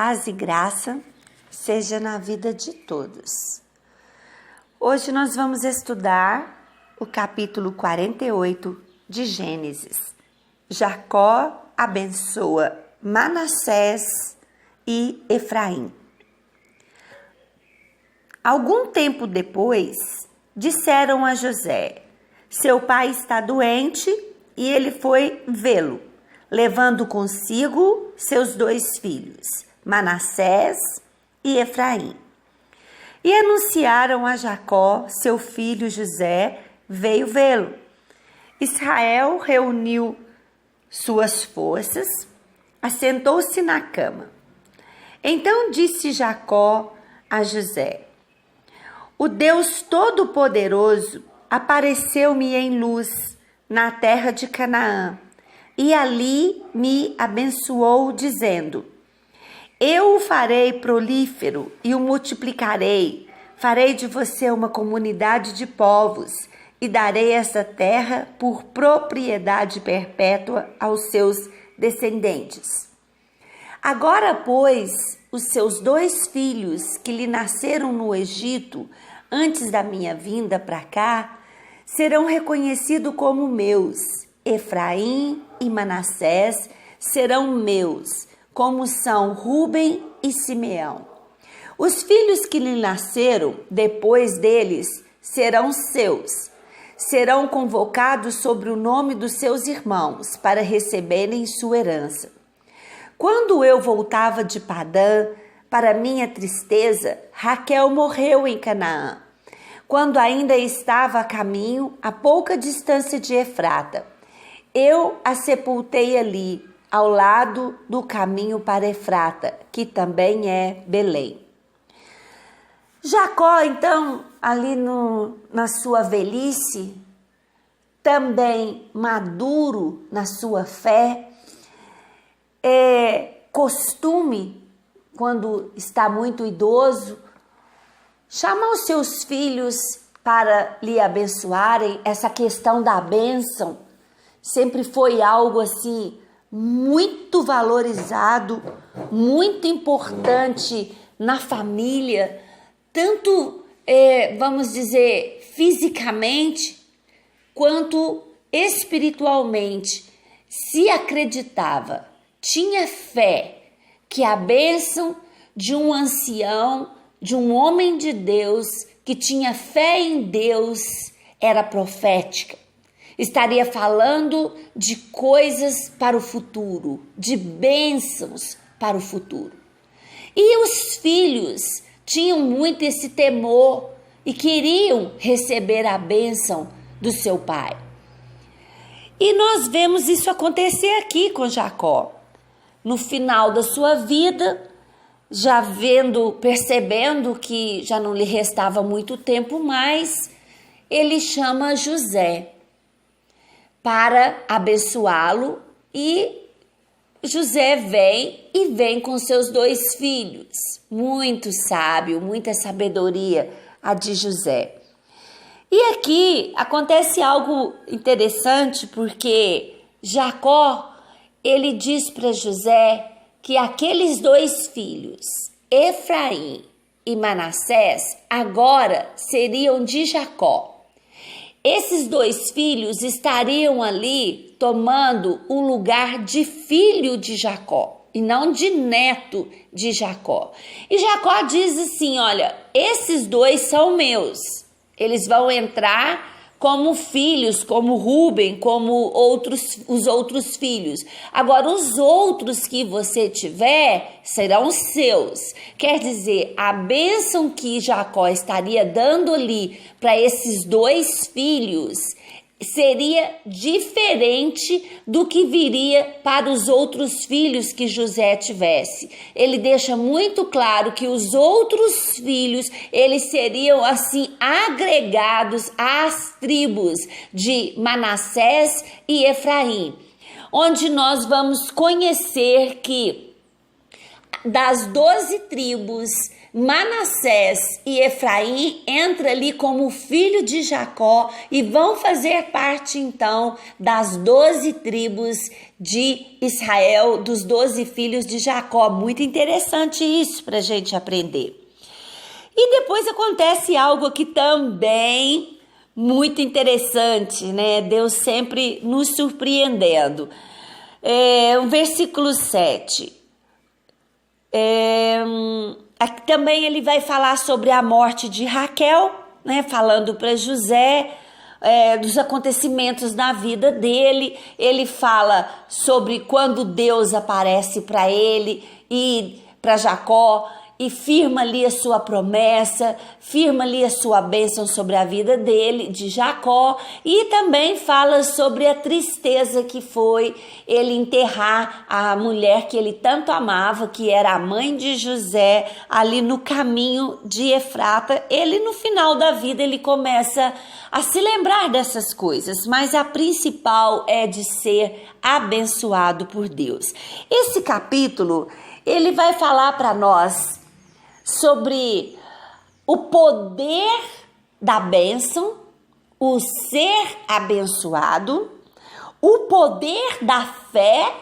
Paz e graça seja na vida de todos. Hoje nós vamos estudar o capítulo 48 de Gênesis. Jacó abençoa Manassés e Efraim. Algum tempo depois, disseram a José: seu pai está doente e ele foi vê-lo, levando consigo seus 2 filhos, Manassés e Efraim. E anunciaram a Jacó, seu filho José veio vê-lo. Israel reuniu suas forças, assentou-se na cama. Então disse Jacó a José: o Deus Todo-Poderoso apareceu-me em luz na terra de Canaã e ali me abençoou, dizendo: eu o farei prolífero e o multiplicarei, farei de você uma comunidade de povos e darei essa terra por propriedade perpétua aos seus descendentes. Agora, pois, os seus 2 filhos que lhe nasceram no Egito, antes da minha vinda para cá, serão reconhecidos como meus. Efraim e Manassés serão meus, como são Rúben e Simeão. Os filhos que lhe nasceram depois deles serão seus. Serão convocados sobre o nome dos seus irmãos para receberem sua herança. Quando eu voltava de Padã, para minha tristeza, Raquel morreu em Canaã, quando ainda estava a caminho, a pouca distância de Efrata. Eu a sepultei ali, ao lado do caminho para Efrata, que também é Belém. Jacó, então, ali na sua velhice, também maduro na sua fé, é costume, quando está muito idoso, chamar os seus filhos para lhe abençoarem. Essa questão da bênção sempre foi algo assim muito valorizado, muito importante na família, tanto, vamos dizer, fisicamente, quanto espiritualmente. Se acreditava, tinha fé que a bênção de um ancião, de um homem de Deus, que tinha fé em Deus, era profética. Estaria falando de coisas para o futuro, de bênçãos para o futuro. E os filhos tinham muito esse temor e queriam receber a bênção do seu pai. E nós vemos isso acontecer aqui com Jacó. No final da sua vida, já percebendo que já não lhe restava muito tempo mais, ele chama José para abençoá-lo, e José vem com seus 2 filhos. Muito sábio, muita sabedoria a de José. E aqui acontece algo interessante, porque Jacó, ele diz para José que aqueles 2 filhos, Efraim e Manassés, agora seriam de Jacó. Esses 2 filhos estariam ali tomando o lugar de filho de Jacó e não de neto de Jacó. E Jacó diz assim: olha, esses 2 são meus. Eles vão entrar como filhos, como Rúben, como os outros filhos. Agora, os outros que você tiver serão seus. Quer dizer, a bênção que Jacó estaria dando ali para esses 2 filhos seria diferente do que viria para os outros filhos que José tivesse. Ele deixa muito claro que os outros filhos, eles seriam assim agregados às tribos de Manassés e Efraim, onde nós vamos conhecer que das 12 tribos, Manassés e Efraim entra ali como filho de Jacó e vão fazer parte então das 12 tribos de Israel, dos 12 filhos de Jacó. Muito interessante isso para a gente aprender. E depois acontece algo aqui também muito interessante, né? Deus sempre nos surpreendendo. O versículo 7. Aqui também ele vai falar sobre a morte de Raquel, né? Falando para José dos acontecimentos na vida dele. Ele fala sobre quando Deus aparece para ele e para Jacó e firma ali a sua promessa, firma ali a sua bênção sobre a vida dele, de Jacó, e também fala sobre a tristeza que foi ele enterrar a mulher que ele tanto amava, que era a mãe de José, ali no caminho de Efrata. Ele, no final da vida, ele começa a se lembrar dessas coisas, mas a principal é de ser abençoado por Deus. Esse capítulo, ele vai falar para nós sobre o poder da bênção, o ser abençoado, o poder da fé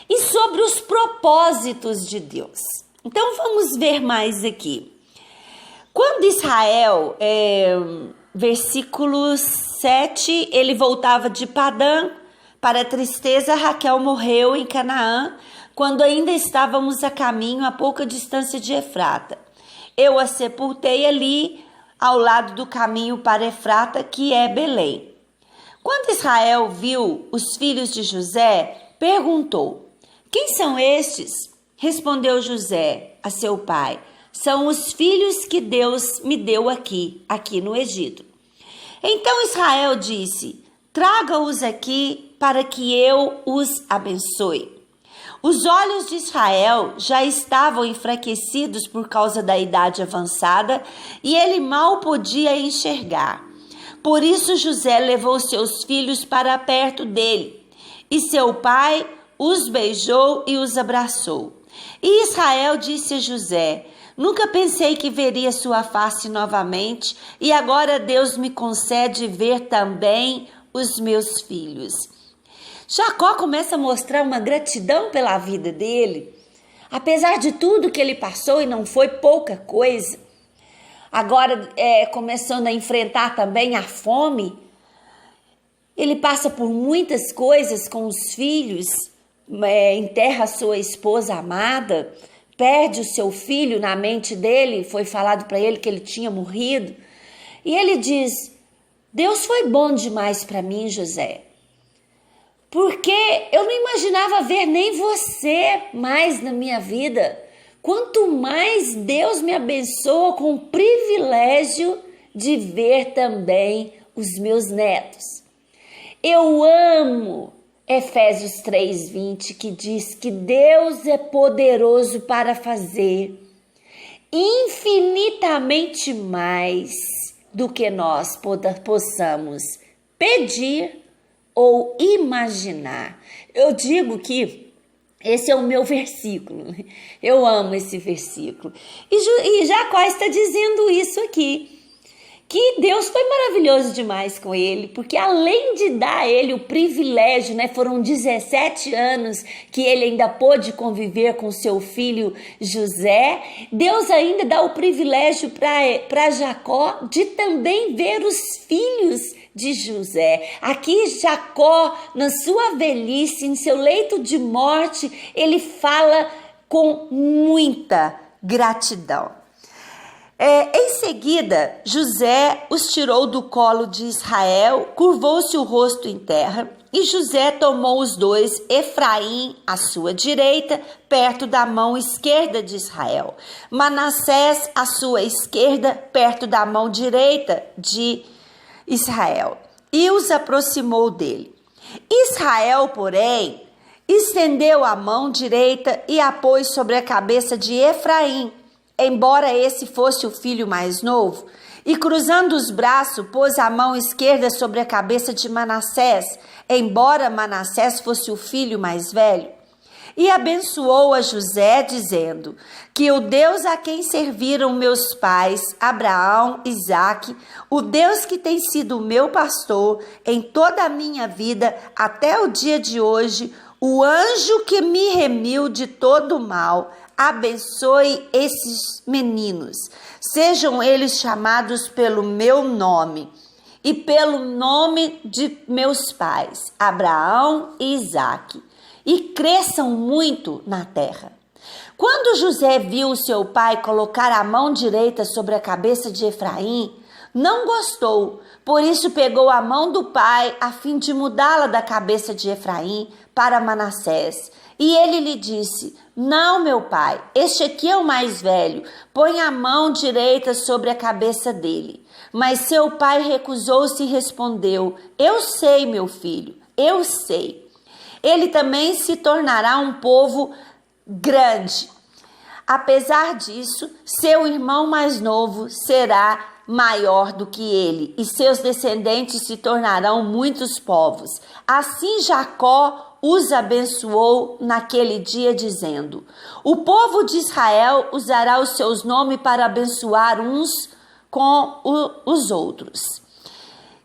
e sobre os propósitos de Deus. Então vamos ver mais aqui. Quando Israel, versículo 7, ele voltava de Padã, para a tristeza, Raquel morreu em Canaã, quando ainda estávamos a caminho a pouca distância de Efrata. Eu a sepultei ali, ao lado do caminho para Efrata, que é Belém. Quando Israel viu os filhos de José, perguntou: quem são estes? Respondeu José a seu pai: são os filhos que Deus me deu aqui no Egito. Então Israel disse: traga-os aqui para que eu os abençoe. Os olhos de Israel já estavam enfraquecidos por causa da idade avançada e ele mal podia enxergar. Por isso José levou seus filhos para perto dele e seu pai os beijou e os abraçou. E Israel disse a José: nunca pensei que veria sua face novamente e agora Deus me concede ver também os meus filhos. Jacó começa a mostrar uma gratidão pela vida dele, apesar de tudo que ele passou, e não foi pouca coisa. Agora, começando a enfrentar também a fome, ele passa por muitas coisas com os filhos, enterra sua esposa amada, perde o seu filho. Na mente dele, foi falado para ele que ele tinha morrido. E ele diz: Deus foi bom demais para mim, José, porque eu não imaginava ver nem você mais na minha vida. Quanto mais Deus me abençoa com o privilégio de ver também os meus netos. Eu amo Efésios 3:20, que diz que Deus é poderoso para fazer infinitamente mais do que nós possamos pedir ou imaginar. Eu digo que esse é o meu versículo. Eu amo esse versículo. E Jacó está dizendo isso aqui, que Deus foi maravilhoso demais com ele, porque além de dar a ele o privilégio, foram 17 anos que ele ainda pôde conviver com seu filho José, Deus ainda dá o privilégio para Jacó de também ver os filhos de José. Aqui Jacó, na sua velhice, em seu leito de morte, ele fala com muita gratidão. Em seguida, José os tirou do colo de Israel, curvou-se o rosto em terra, e José tomou os dois, Efraim à sua direita, perto da mão esquerda de Israel, Manassés à sua esquerda, perto da mão direita de Israel, e os aproximou dele. Israel, porém, estendeu a mão direita e a pôs sobre a cabeça de Efraim, embora esse fosse o filho mais novo, e cruzando os braços, pôs a mão esquerda sobre a cabeça de Manassés, embora Manassés fosse o filho mais velho. E abençoou a José, dizendo: que o Deus a quem serviram meus pais, Abraão, Isaque, o Deus que tem sido meu pastor em toda a minha vida até o dia de hoje, o anjo que me remiu de todo o mal, abençoe esses meninos. Sejam eles chamados pelo meu nome e pelo nome de meus pais, Abraão e Isaque, e cresçam muito na terra. Quando José viu seu pai colocar a mão direita sobre a cabeça de Efraim, não gostou, por isso pegou a mão do pai a fim de mudá-la da cabeça de Efraim para Manassés. E ele lhe disse: não, meu pai, este aqui é o mais velho, põe a mão direita sobre a cabeça dele. Mas seu pai recusou-se e respondeu: eu sei, meu filho, eu sei. Ele também se tornará um povo grande. Apesar disso, seu irmão mais novo será maior do que ele, e seus descendentes se tornarão muitos povos. Assim Jacó os abençoou naquele dia, dizendo: o povo de Israel usará os seus nomes para abençoar uns com os outros.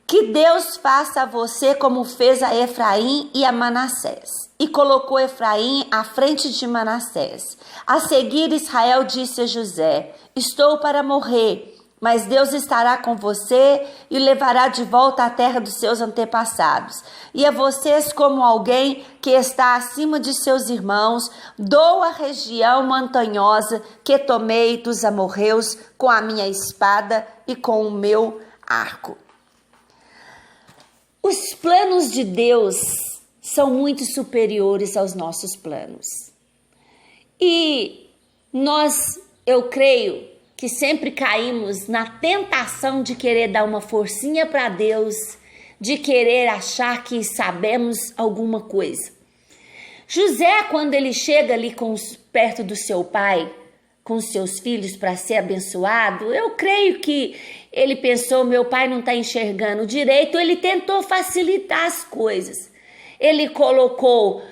Que Deus faça a você como fez a Efraim e a Manassés. E colocou Efraim à frente de Manassés. A seguir, Israel disse a José: estou para morrer, mas Deus estará com você e levará de volta à terra dos seus antepassados. E a vocês, como alguém que está acima de seus irmãos, dou a região montanhosa que tomei dos amorreus com a minha espada e com o meu arco. Os planos de Deus são muito superiores aos nossos planos. E eu creio que sempre caímos na tentação de querer dar uma forcinha para Deus, de querer achar que sabemos alguma coisa. José, quando ele chega ali perto do seu pai, com os seus filhos para ser abençoado, eu creio que ele pensou: meu pai não está enxergando direito. Ele tentou facilitar as coisas. Ele colocou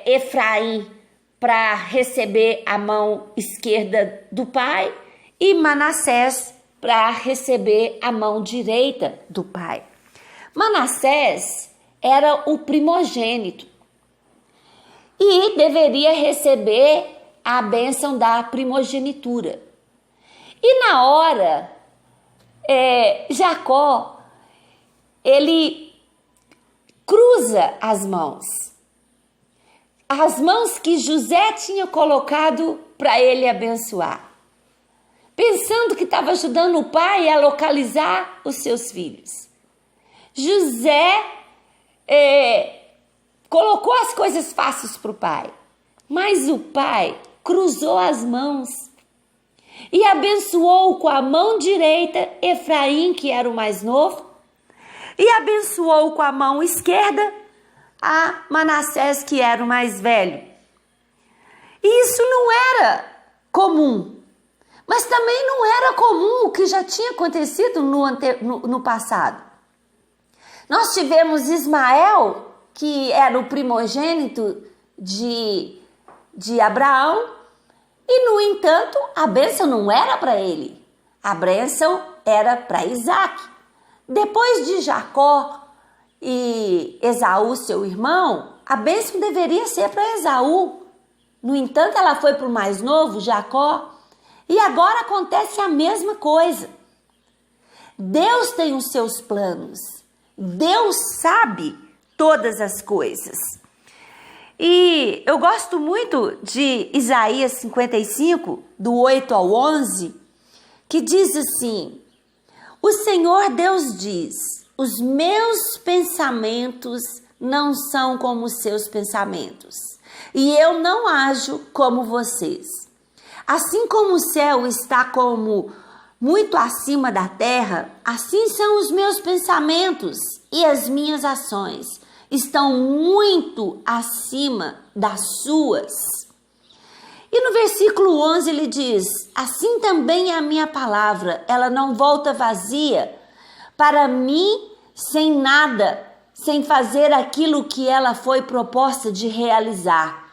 Efraim para receber a mão esquerda do pai e Manassés para receber a mão direita do pai. Manassés era o primogênito e deveria receber a bênção da primogenitura. E na hora, Jacó, ele cruza as mãos que José tinha colocado para ele abençoar, pensando que estava ajudando o pai a localizar os seus filhos. José colocou as coisas fáceis para o pai, mas o pai cruzou as mãos e abençoou com a mão direita Efraim, que era o mais novo, e abençoou com a mão esquerda a Manassés, que era o mais velho. E isso não era comum, mas também não era comum o que já tinha acontecido no passado. Nós tivemos Ismael, que era o primogênito de Abraão, e no entanto a bênção não era para ele, a bênção era para Isaque. Depois de Jacó e Esaú, seu irmão, a bênção deveria ser para Esaú. No entanto, ela foi para o mais novo, Jacó, e agora acontece a mesma coisa. Deus tem os seus planos, Deus sabe todas as coisas. E eu gosto muito de Isaías 55, do 8 ao 11, que diz assim: o Senhor Deus diz: os meus pensamentos não são como os seus pensamentos, e eu não ajo como vocês. Assim como o céu está como muito acima da terra, assim são os meus pensamentos e as minhas ações estão muito acima das suas. E no versículo 11 ele diz: assim também é a minha palavra, ela não volta vazia para mim sem nada, sem fazer aquilo que ela foi proposta de realizar.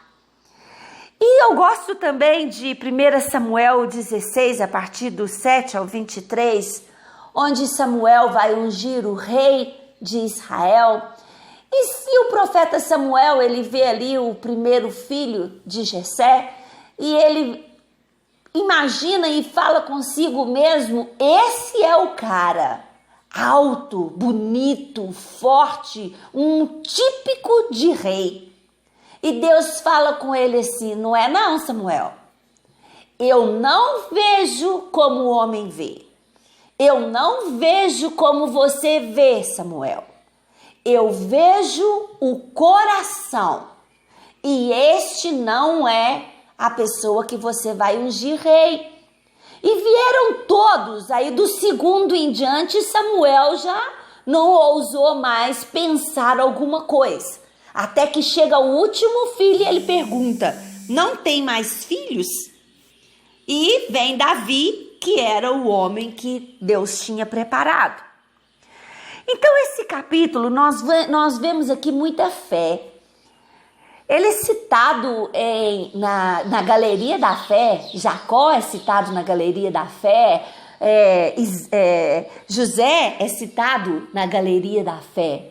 eu gosto também de 1 Samuel 16, a partir do 7 ao 23, onde Samuel vai ungir o rei de Israel. E se o profeta Samuel, ele vê ali o primeiro filho de Jessé, e ele imagina e fala consigo mesmo, esse é o cara, alto, bonito, forte, um típico de rei. E Deus fala com ele assim, não é não, Samuel? Eu não vejo como o homem vê. Eu não vejo como você vê, Samuel. Eu vejo o coração. E este não é a pessoa que você vai ungir rei. E vieram todos, aí do segundo em diante, Samuel já não ousou mais pensar alguma coisa. Até que chega o último filho e ele pergunta, não tem mais filhos? E vem Davi, que era o homem que Deus tinha preparado. Então esse capítulo, nós vemos aqui muita fé. Ele é citado na Galeria da Fé, Jacó é citado na Galeria da Fé, José é citado na Galeria da Fé.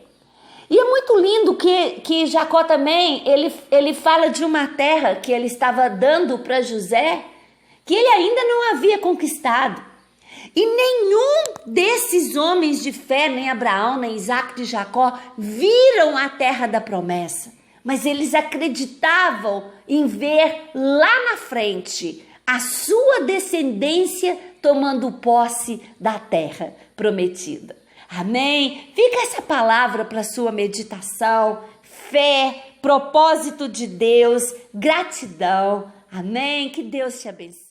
E é muito lindo que Jacó também, ele fala de uma terra que ele estava dando para José, que ele ainda não havia conquistado. E nenhum desses homens de fé, nem Abraão, nem Isaac de Jacó, viram a terra da promessa. Mas eles acreditavam em ver lá na frente a sua descendência tomando posse da terra prometida. Amém? Fica essa palavra para sua meditação, fé, propósito de Deus, gratidão. Amém? Que Deus te abençoe.